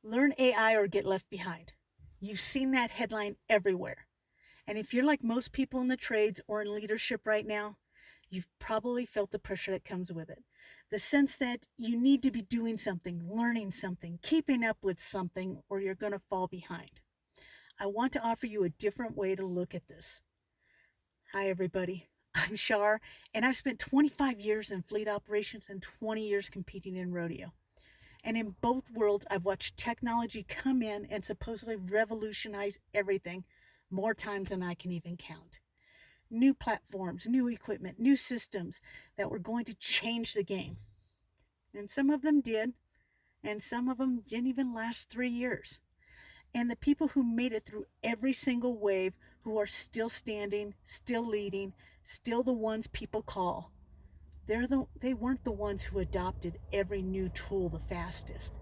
Learn AI or get left behind. You've seen that headline everywhere. And if you're like most people in the trades or in leadership right now, you've probably felt the pressure that comes with it. The sense that you need to be doing something, learning something, keeping up with something, or you're going to fall behind. I want to offer you a different way to look at this. Hi, everybody. I'm Shar, and I've spent 25 years in fleet operations and 20 years competing in rodeo. And in both worlds, I've watched technology come in and supposedly revolutionize everything more times than I can even count. New platforms, new equipment, new systems that were going to change the game. And some of them did, and some of them didn't even last 3 years. And the people who made it through every single wave, who are still standing, still leading, still the ones people call, they weren't the ones who adopted every new tool the fastest.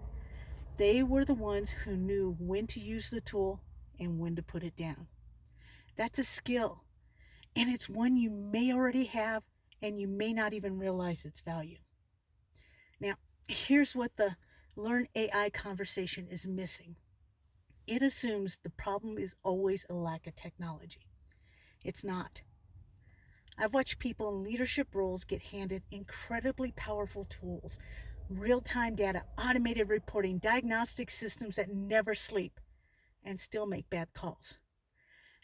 They were the ones who knew when to use the tool and when to put it down. That's a skill, and it's one you may already have, and you may not even realize its value. Now, here's what the Learn AI conversation is missing. It assumes the problem is always a lack of technology. It's not. I've watched people in leadership roles get handed incredibly powerful tools, real-time data, automated reporting, diagnostic systems that never sleep, and still make bad calls.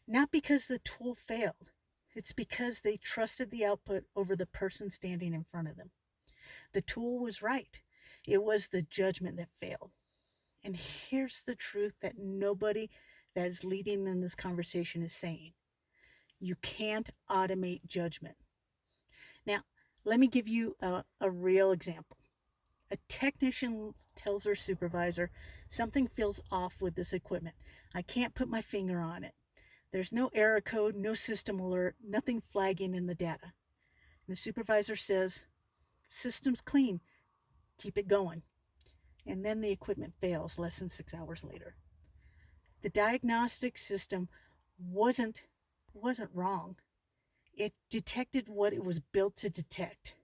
Not because the tool failed. It's because they trusted the output over the person standing in front of them. The tool was right. It was the judgment that failed. And here's the truth that nobody that is leading in this conversation is saying. You can't automate judgment. Now, let me give you a real example. A technician tells their supervisor, something feels off with this equipment. I can't put my finger on it. There's no error code, no system alert, nothing flagging in the data. And the supervisor says, system's clean, keep it going. And then the equipment fails less than 6 hours later. The diagnostic system wasn't wrong. It detected what it was built to detect,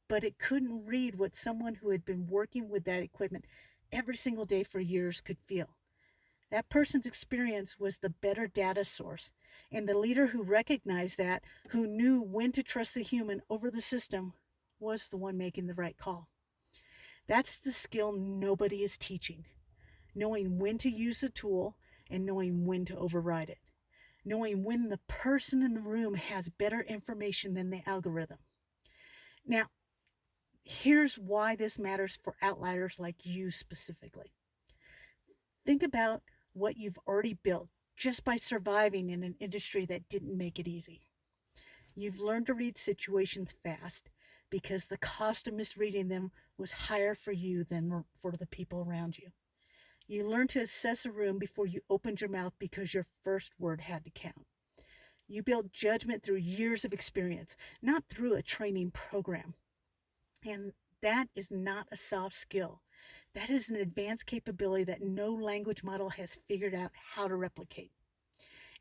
but it couldn't read what someone who had been working with that equipment every single day for years could feel. That person's experience was the better data source, and the leader who recognized that, who knew when to trust the human over the system, was the one making the right call. That's the skill nobody is teaching. Knowing when to use the tool and knowing when to override it. Knowing when the person in the room has better information than the algorithm. Now, here's why this matters for outliers like you specifically. Think about what you've already built just by surviving in an industry that didn't make it easy. You've learned to read situations fast because the cost of misreading them was higher for you than for the people around you. You learned to assess a room before you opened your mouth because your first word had to count. You built judgment through years of experience, not through a training program. And that is not a soft skill. That is an advanced capability that no language model has figured out how to replicate.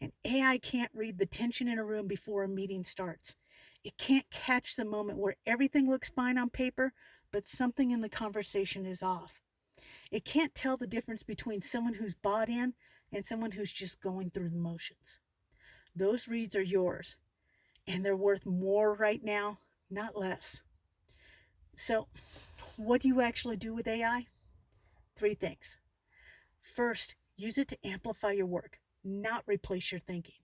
And AI can't read the tension in a room before a meeting starts. It can't catch the moment where everything looks fine on paper, but something in the conversation is off. It can't tell the difference between someone who's bought in and someone who's just going through the motions. Those reads are yours, and they're worth more right now, not less. So, what do you actually do with AI? 3 things. First, use it to amplify your work, not replace your thinking.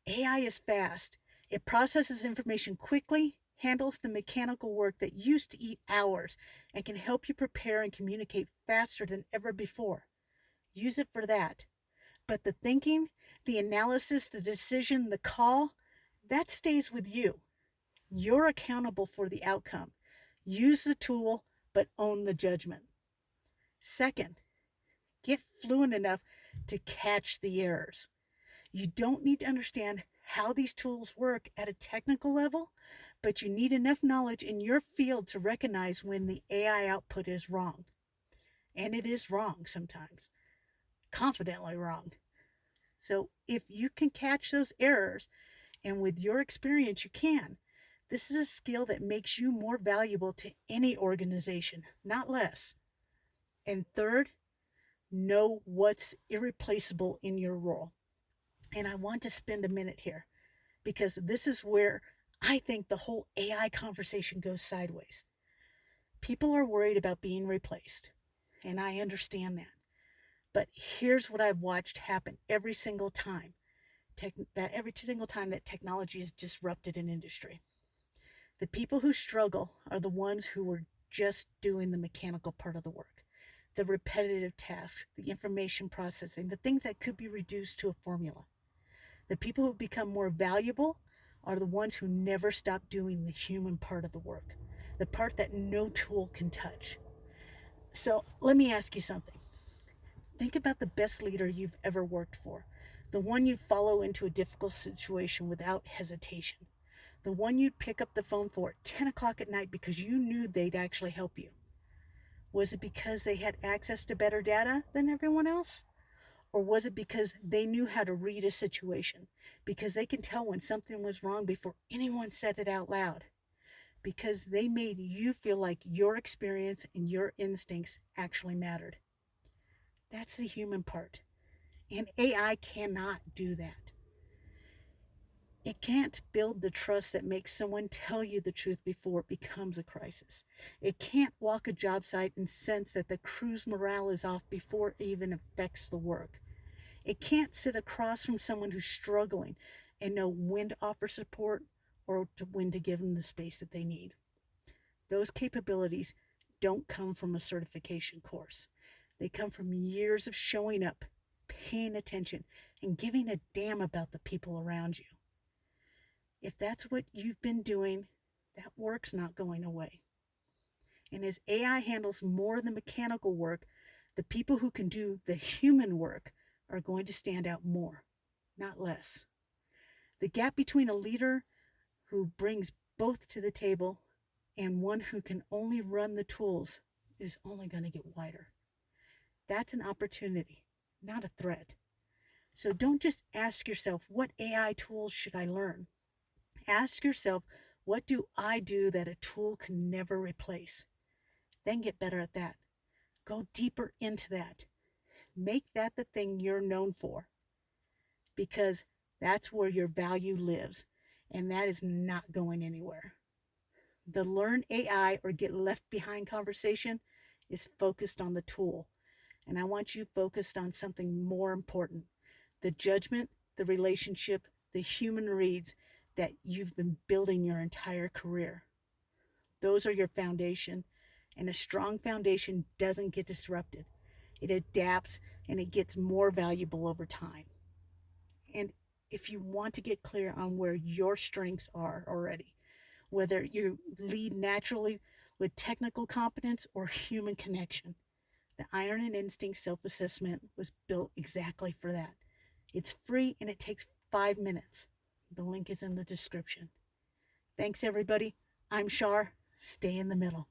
AI is fast. It processes information quickly, handles the mechanical work that used to eat hours, and can help you prepare and communicate faster than ever before. Use it for that. But the thinking, the analysis, the decision, the call, that stays with you. You're accountable for the outcome. Use the tool, but own the judgment. Second, get fluent enough to catch the errors. You don't need to understand how these tools work at a technical level, but you need enough knowledge in your field to recognize when the AI output is wrong. And it is wrong sometimes, confidently wrong. So if you can catch those errors, and with your experience you can, this is a skill that makes you more valuable to any organization, not less. And third, Know what's irreplaceable in your role. And I want to spend a minute here because this is where I think the whole AI conversation goes sideways. People are worried about being replaced, and I understand that. But here's what I've watched happen every single time that technology has disrupted an industry. The people who struggle are the ones who were just doing the mechanical part of the work, the repetitive tasks, the information processing, the things that could be reduced to a formula. The people who become more valuable are the ones who never stop doing the human part of the work, the part that no tool can touch. So let me ask you something. Think about the best leader you've ever worked for, the one you'd follow into a difficult situation without hesitation, the one you'd pick up the phone for at 10 o'clock at night because you knew they'd actually help you. Was it because they had access to better data than everyone else? Or was it because they knew how to read a situation? Because they can tell when something was wrong before anyone said it out loud? Because they made you feel like your experience and your instincts actually mattered? That's the human part. And AI cannot do that. It can't build the trust that makes someone tell you the truth before it becomes a crisis. It can't walk a job site and sense that the crew's morale is off before it even affects the work. It can't sit across from someone who's struggling and know when to offer support or when to give them the space that they need. Those capabilities don't come from a certification course. They come from years of showing up, paying attention, and giving a damn about the people around you. If that's what you've been doing, that work's not going away. And as AI handles more of the mechanical work, the people who can do the human work are going to stand out more, not less. The gap between a leader who brings both to the table and one who can only run the tools is only going to get wider. That's an opportunity, not a threat. So don't just ask yourself, what AI tools should I learn? Ask yourself, what do I do that a tool can never replace? Then get better at that. Go deeper into that. Make that the thing you're known for, because that's where your value lives, and that is not going anywhere. The learn AI or get left behind conversation is focused on the tool, and I want you focused on something more important: the judgment, the relationship, the human reads that you've been building your entire career. Those are your foundation, and a strong foundation doesn't get disrupted. It adapts and it gets more valuable over time. And if you want to get clear on where your strengths are already, whether you lead naturally with technical competence or human connection, the Iron and Instinct self assessment was built exactly for that. It's free and it takes 5 minutes. The link is in the description. Thanks, everybody. I'm Shar. Stay in the middle.